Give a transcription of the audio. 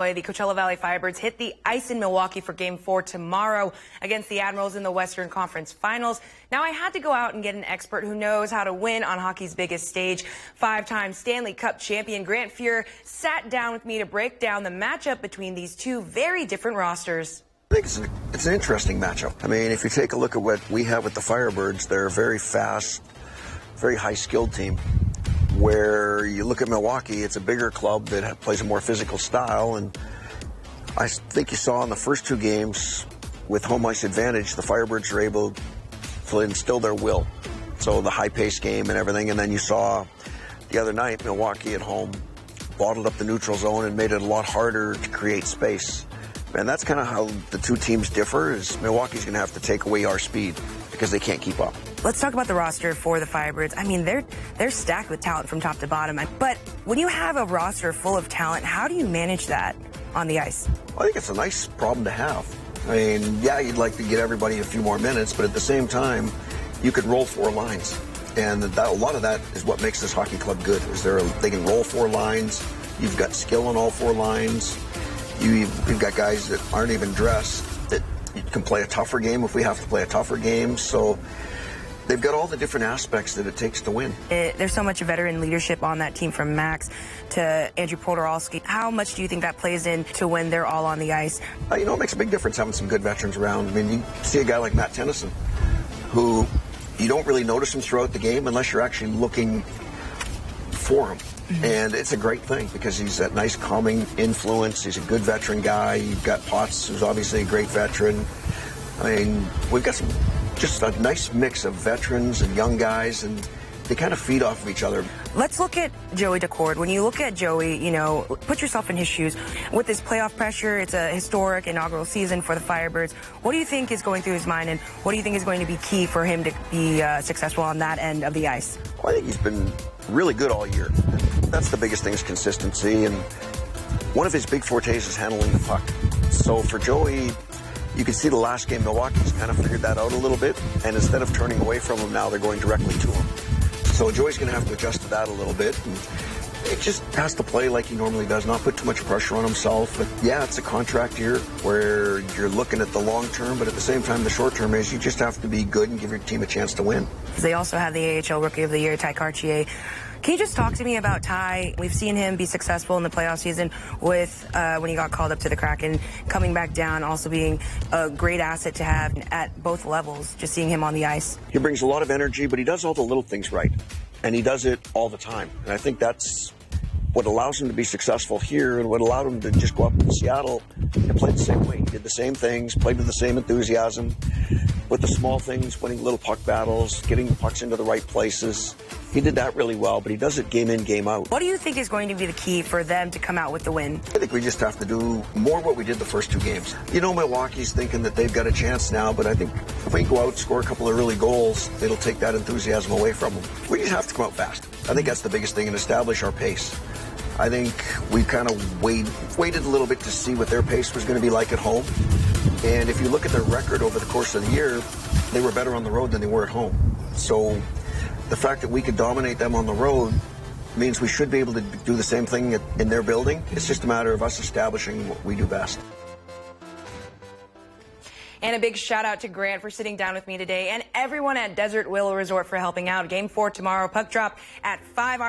The Coachella Valley Firebirds hit the ice in Milwaukee for Game 4 tomorrow against the Admirals in the Western Conference Finals. Now, I had to go out and get an expert who knows how to win on hockey's biggest stage. Five-time Stanley Cup champion Grant Fuhr sat down with me to break down the matchup between these two very different rosters. I think it's an interesting matchup. I mean, if you take a look at what we have with the Firebirds, they're a very fast, very high-skilled team. Where you look at Milwaukee, it's a bigger club that plays a more physical style, and I think you saw in the first two games with home ice advantage, the Firebirds are able to instill their will. So the high-paced game and everything, and then you saw the other night, Milwaukee at home bottled up the neutral zone and made it a lot harder to create space. And that's kind of how the two teams differ, is Milwaukee's going to have to take away our speed because they can't keep up. Let's talk about the roster for the Firebirds. I mean, they're stacked with talent from top to bottom. But when you have a roster full of talent, how do you manage that on the ice? I think it's a nice problem to have. I mean, yeah, you'd like to get everybody a few more minutes, but at the same time, you could roll four lines. And a lot of that is what makes this hockey club good, is they can roll four lines. You've got skill on all four lines. You've got guys that aren't even dressed that you can play a tougher game if we have to play a tougher game. So they've got all the different aspects that it takes to win. There's so much veteran leadership on that team, from Max to Andrew Podorowski. How much do you think that plays into when they're all on the ice? You know, it makes a big difference having some good veterans around. I mean, you see a guy like Matt Tennyson, who you don't really notice him throughout the game unless you're actually looking for him. And it's a great thing because he's that nice calming influence. He's a good veteran guy. You've got Potts, who's obviously a great veteran. I mean, we've got just a nice mix of veterans and young guys, and they kind of feed off of each other. Let's look at Joey Daccord. When you look at Joey, you know, put yourself in his shoes. With this playoff pressure, it's a historic inaugural season for the Firebirds. What do you think is going through his mind, and what do you think is going to be key for him to be successful on that end of the ice? Well, I think he's been really good all year. That's the biggest thing, is consistency, and one of his big fortes is handling the puck. So for Joey, you can see the last game, Milwaukee's kind of figured that out a little bit, and instead of turning away from him, now they're going directly to him. So Joey's going to have to adjust to that a little bit. And it just has to play like he normally does, not put too much pressure on himself. But yeah, it's a contract year where you're looking at the long term, but at the same time, the short term is you just have to be good and give your team a chance to win. They also have the AHL Rookie of the Year, Ty Cartier. Can you just talk to me about Ty? We've seen him be successful in the playoff season with when he got called up to the Kraken, coming back down, also being a great asset to have at both levels, just seeing him on the ice. He brings a lot of energy, but he does all the little things right, and he does it all the time. And I think that's what allows him to be successful here, and what allowed him to just go up to Seattle and play the same way. He did the same things, played with the same enthusiasm, with the small things, winning little puck battles, getting the pucks into the right places. He did that really well, but he does it game in, game out. What do you think is going to be the key for them to come out with the win? I think we just have to do more what we did the first two games. You know, Milwaukee's thinking that they've got a chance now, but I think if we go out and score a couple of early goals, it'll take that enthusiasm away from them. We just have to come out fast. I think that's the biggest thing, and establish our pace. I think we kind of waited a little bit to see what their pace was going to be like at home. And if you look at their record over the course of the year, they were better on the road than they were at home. So the fact that we could dominate them on the road means we should be able to do the same thing in their building. It's just a matter of us establishing what we do best. And a big shout out to Grant for sitting down with me today, and everyone at Desert Willow Resort for helping out. Game 4 tomorrow, puck drop at 5.